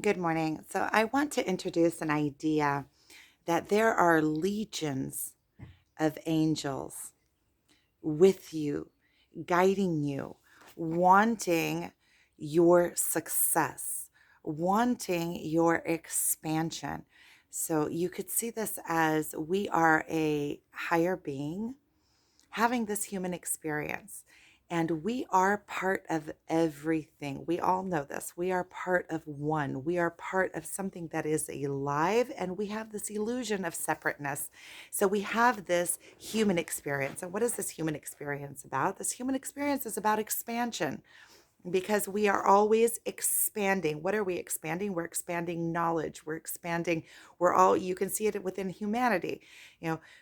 Good morning. So, I want to introduce an idea that there are legions of angels with you, guiding you, wanting your success, wanting your expansion. So, you could see this as we are a higher being having this human experience. And we are part of everything. We all know this. We are part of one. We are part of something that is alive, and we have this illusion of separateness. So we have this human experience. And what is this human experience about? This human experience is about expansion because we are always expanding. What are we expanding? We're expanding knowledge. You can see it within humanity.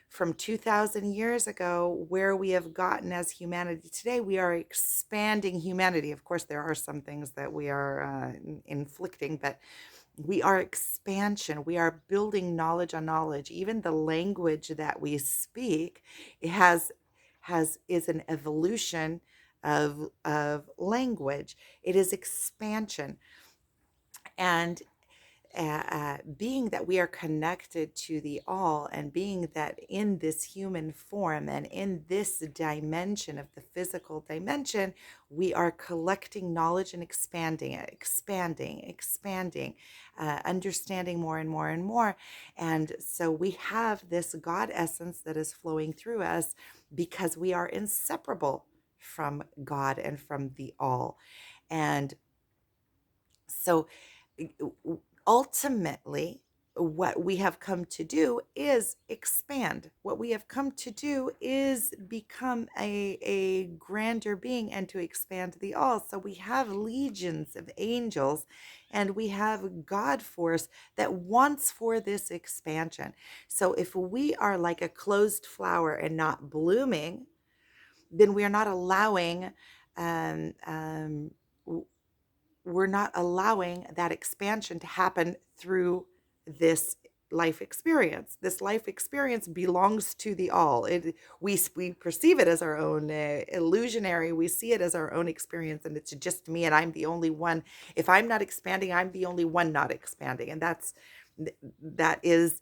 From 2,000 years ago, where we have gotten as humanity today, we are expanding humanity. Of course, there are some things that we are inflicting, but we are expansion. We are building knowledge on knowledge. Even the language that we speak, it is an evolution of language. It is expansion. And being that we are connected to the all, and being that in this human form and in this dimension of the physical dimension, we are collecting knowledge and expanding it, expanding, understanding more and more and more. And so we have this God essence that is flowing through us because we are inseparable from God and from the all. And so ultimately, what we have come to do is expand. What we have come to do is become a grander being and to expand the all. So we have legions of angels, and we have God force that wants for this expansion. So if we are like a closed flower and not blooming, then we are not allowing um, um, we're not allowing that expansion to happen through this life experience. This life experience belongs to the all. We perceive it as our own illusionary. We see it as our own experience, and it's just me, and I'm the only one. If I'm not expanding, I'm the only one not expanding, and that is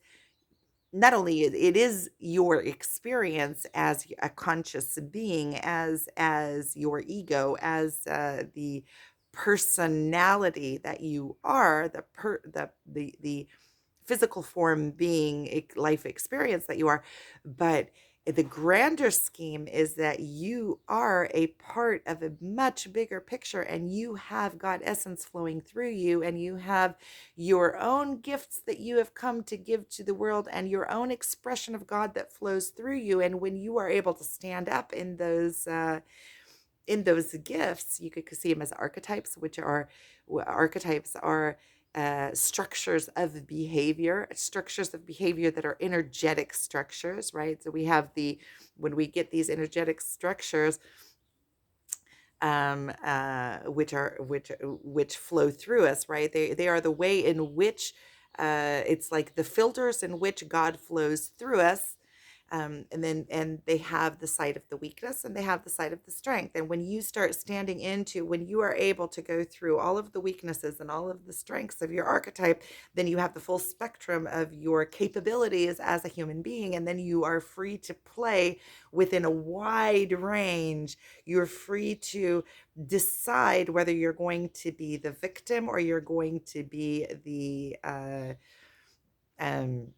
not only it is your experience as a conscious being, as your ego, as the personality that you are, the physical form being life experience that you are. But the grander scheme is that you are a part of a much bigger picture, and you have God essence flowing through you, and you have your own gifts that you have come to give to the world, and your own expression of God that flows through you. And when you are able to stand up in those gifts, you could see them as archetypes, archetypes are structures of behavior, that are energetic structures, right? So we have when we get these energetic structures, which flow through us, right? They are the way in which it's like the filters in which God flows through us. And they have the side of the weakness, and they have the side of the strength. And when you are able to go through all of the weaknesses and all of the strengths of your archetype, then you have the full spectrum of your capabilities as a human being. And then you are free to play within a wide range. You're free to decide whether you're going to be the victim or you're going to be the um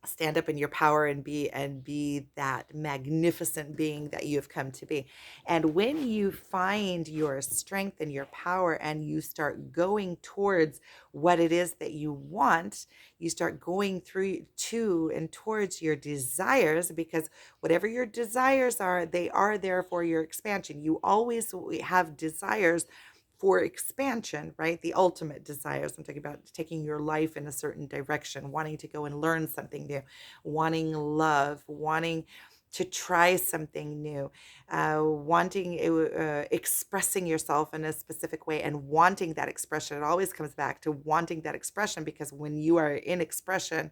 stand up in your power and be that magnificent being that you have come to be. And when you find your strength and your power, and you start going towards what it is that you want, you start going through to and towards your desires, because whatever your desires are, they are there for your expansion. You always have desires for expansion, right? The ultimate desires. I'm talking about taking your life in a certain direction, wanting to go and learn something new, wanting love, wanting to try something new, wanting expressing yourself in a specific way, and wanting that expression. It always comes back to wanting that expression, because when you are in expression,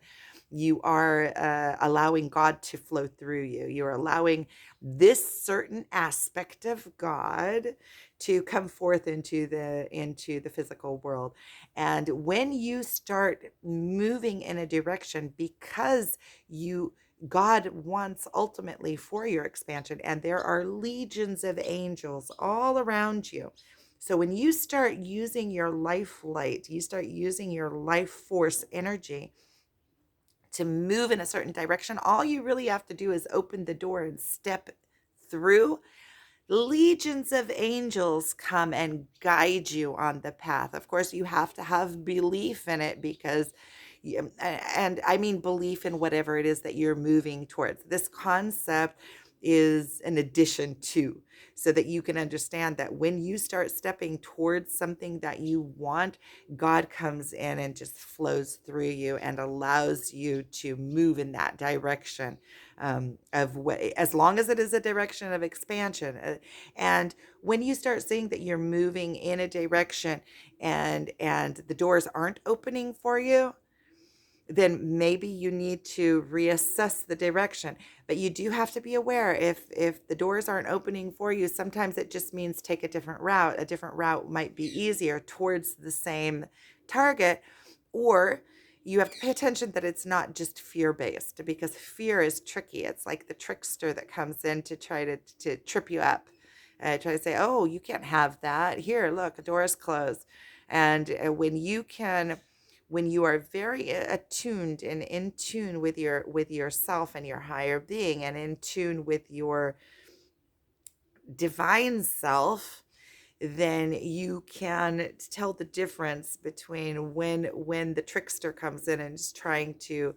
You are allowing God to flow through you. You're allowing this certain aspect of God to come forth into the physical world. And when you start moving in a direction, because you God wants ultimately for your expansion, and there are legions of angels all around you. So when you start using your life light, you start using your life force energy to move in a certain direction, all you really have to do is open the door and step through. Legions of angels come and guide you on the path. Of course, you have to have belief in it, because and I mean belief in whatever it is that you're moving towards. This concept is an addition to, so that you can understand that when you start stepping towards something that you want, God comes in and just flows through you and allows you to move in that direction, of what, as long as it is a direction of expansion. And when you start seeing that you're moving in a direction, and the doors aren't opening for you, then maybe you need to reassess the direction. But you do have to be aware, if the doors aren't opening for you, sometimes it just means take a different route. A different route might be easier towards the same target. Or you have to pay attention that it's not just fear based, because fear is tricky. It's like the trickster that comes in to try to trip you up, try to say, oh, you can't have that, here, look, the door is closed. And when you are very attuned and in tune with yourself and your higher being, and in tune with your divine self, then you can tell the difference between when the trickster comes in and is trying to,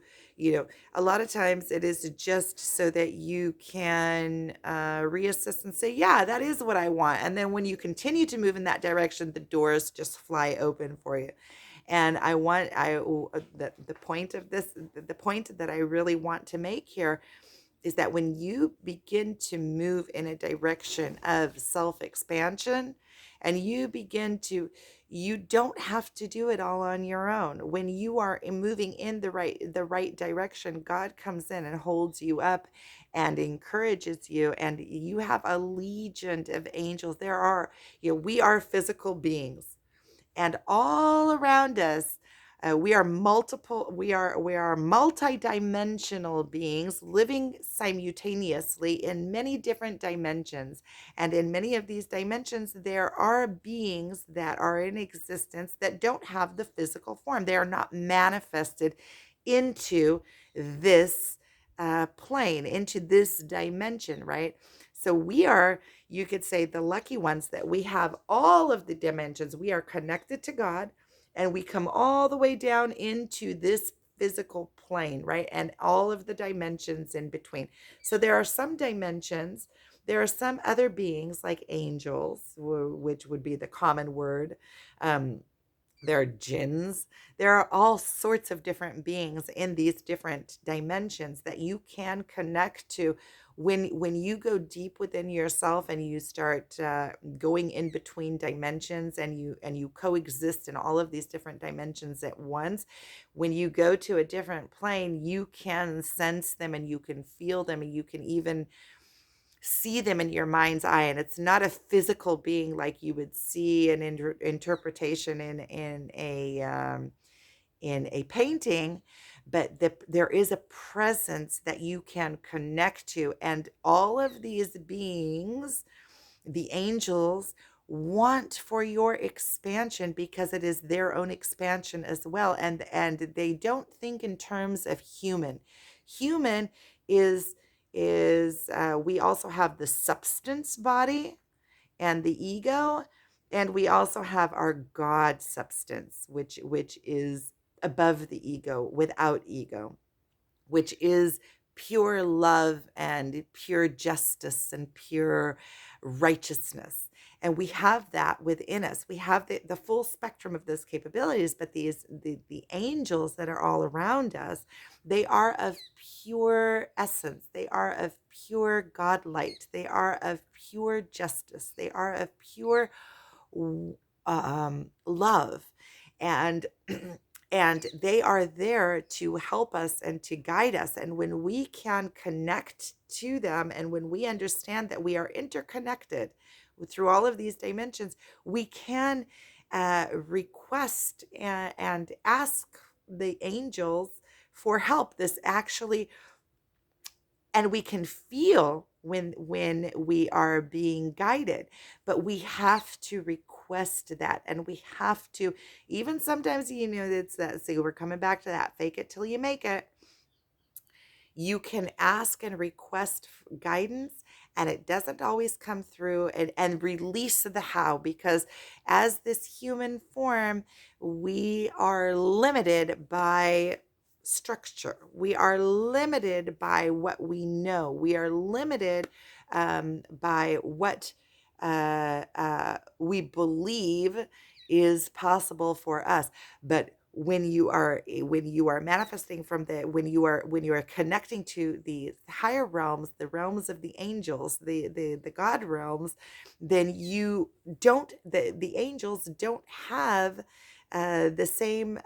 a lot of times it is just so that you can reassess and say, yeah, that is what I want. And then when you continue to move in that direction, the doors just fly open for you. And the point of this, the point that I really want to make here, is that when you begin to move in a direction of self expansion, and you don't have to do it all on your own. When you are moving in the right direction, God comes in and holds you up and encourages you, and you have a legion of angels. We are physical beings, and all around us, we are multidimensional beings living simultaneously in many different dimensions. And in many of these dimensions, there are beings that are in existence that don't have the physical form. They are not manifested into this plane, into this dimension, right? So we are, you could say, the lucky ones, that we have all of the dimensions. We are connected to God, and we come all the way down into this physical plane, right? And all of the dimensions in between. So there are some dimensions, there are some other beings like angels, which would be the common word. There are jinns. There are all sorts of different beings in these different dimensions that you can connect to when you go deep within yourself, and you start going in between dimensions, and you coexist in all of these different dimensions at once. When you go to a different plane, you can sense them, and you can feel them, and you can even see them in your mind's eye. And it's not a physical being like you would see an interpretation in a painting, but there is a presence that you can connect to. And all of these beings, the angels, want for your expansion, because it is their own expansion as well. And they don't think in terms of human is we also have the substance body and the ego, and we also have our God substance, which is above the ego, without ego, which is pure love and pure justice and pure righteousness. And we have that within us. We have the full spectrum of those capabilities, but the angels that are all around us, they are of pure essence. They are of pure God light. They are of pure justice. They are of pure love. And And they are there to help us and to guide us. And when we can connect to them, and when we understand that we are interconnected through all of these dimensions, we can request and ask the angels for help. This actually, and we can feel when we are being guided, but we have to request that, and we have to, even sometimes, it's that, see, we're coming back to that, fake it till you make it. You can ask and request guidance, and it doesn't always come through, and release the how, because as this human form, we are limited by structure. We are limited by what we know. We are limited by what we believe is possible for us. But when you are manifesting from the when you are connecting to the higher realms, the realms of the angels, the God realms, then you don't the angels don't have the same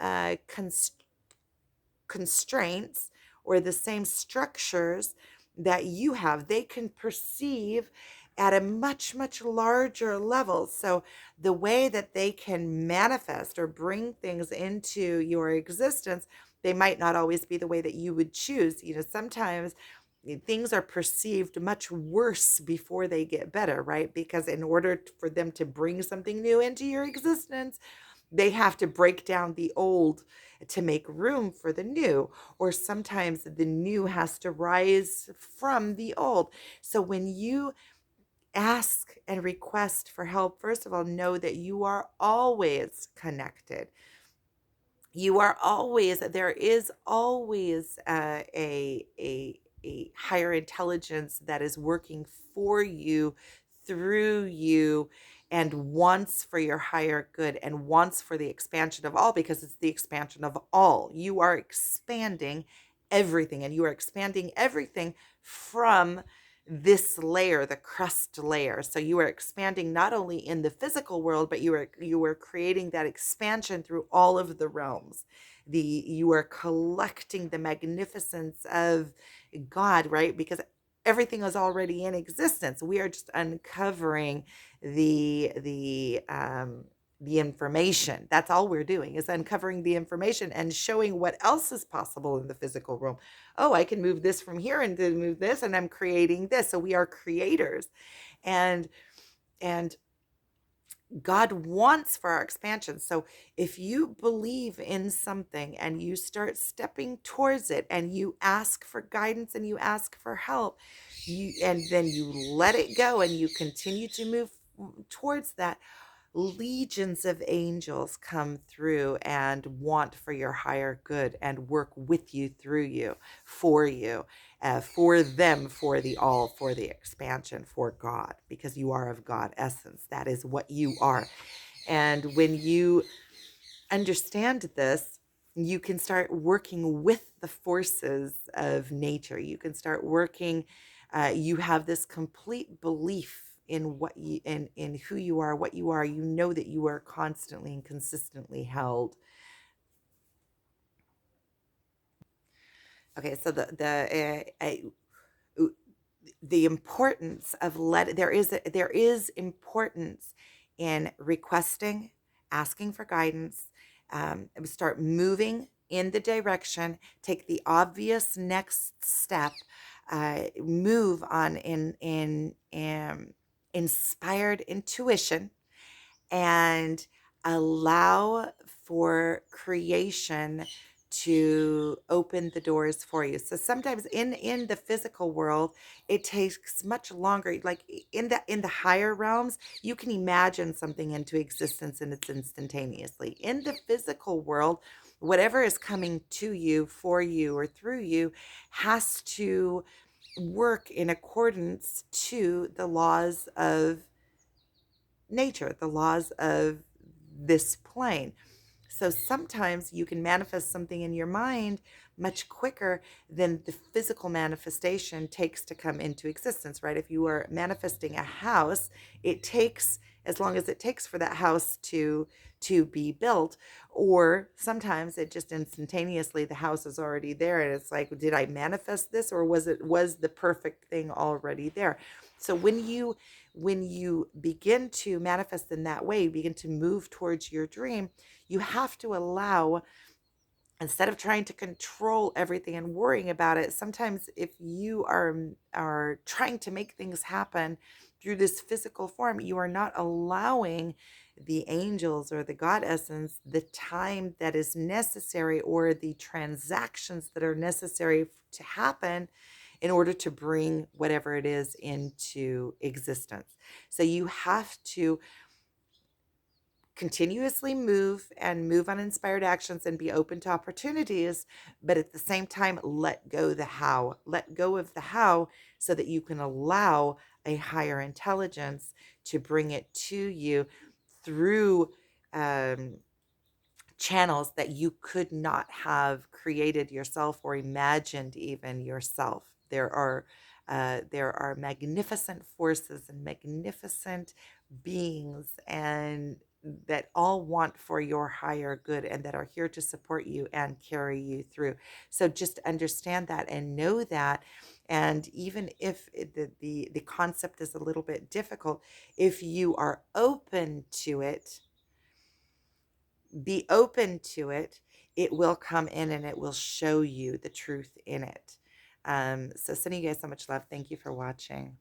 constraints or the same structures that you have. They can perceive at a much, much larger level. So the way that they can manifest or bring things into your existence, they might not always be the way that you would choose. Sometimes things are perceived much worse before they get better, right? Because in order for them to bring something new into your existence, they have to break down the old to make room for the new, or sometimes the new has to rise from the old. So when you ask and request for help, first of all, know that you are always connected. You are always, there is always a higher intelligence that is working for you, through you, and wants for your higher good, and wants for the expansion of all, because it's the expansion of all. You are expanding everything, and you are expanding everything from this layer, the crust layer. So you are expanding not only in the physical world, but you are creating that expansion through all of the realms. You are collecting the magnificence of God, right? Because everything is already in existence. We are just uncovering the information. That's all we're doing, is uncovering the information and showing what else is possible in the physical realm. Oh, I can move this from here and then move this, and I'm creating this. So we are creators, and and God wants for our expansion. So if you believe in something and you start stepping towards it, and you ask for guidance and you ask for help, and then you let it go and you continue to move towards that, legions of angels come through and want for your higher good and work with you, through you, for them, for the all, for the expansion, for God, because you are of God essence. That is what you are. And when you understand this, you can start working with the forces of nature. You can start working, you have this complete belief in what you in who you are, what you are. You know that you are constantly and consistently held. Okay, so the importance of there is importance in requesting, asking for guidance, start moving in the direction, take the obvious next step, move on in inspired intuition, and allow for creation to open the doors for you. So sometimes in the physical world, it takes much longer. Like in the higher realms, you can imagine something into existence and it's instantaneously. In the physical world, whatever is coming to you, for you, or through you, has to work in accordance to the laws of nature, the laws of this plane. So sometimes you can manifest something in your mind much quicker than the physical manifestation takes to come into existence, right? If you are manifesting a house, it takes as long as it takes for that house to be built. Or sometimes it just instantaneously, the house is already there, and it's like, did I manifest this, or was the perfect thing already there? So when you begin to manifest in that way, begin to move towards your dream, you have to allow, instead of trying to control everything and worrying about it. Sometimes if you are trying to make things happen through this physical form, you are not allowing the angels or the God essence the time that is necessary, or the transactions that are necessary to happen in order to bring whatever it is into existence. So you have to continuously move and move on inspired actions and be open to opportunities, but at the same time, let go the how. Let go of the how so that you can allow a higher intelligence to bring it to you through um, channels that you could not have created yourself or imagined even yourself. There are magnificent forces and magnificent beings, and that all want for your higher good, and that are here to support you and carry you through. So just understand that and know that. And even if the concept is a little bit difficult, if you are open to it, be open to it, it will come in and it will show you the truth in it. So sending you guys so much love. Thank you for watching.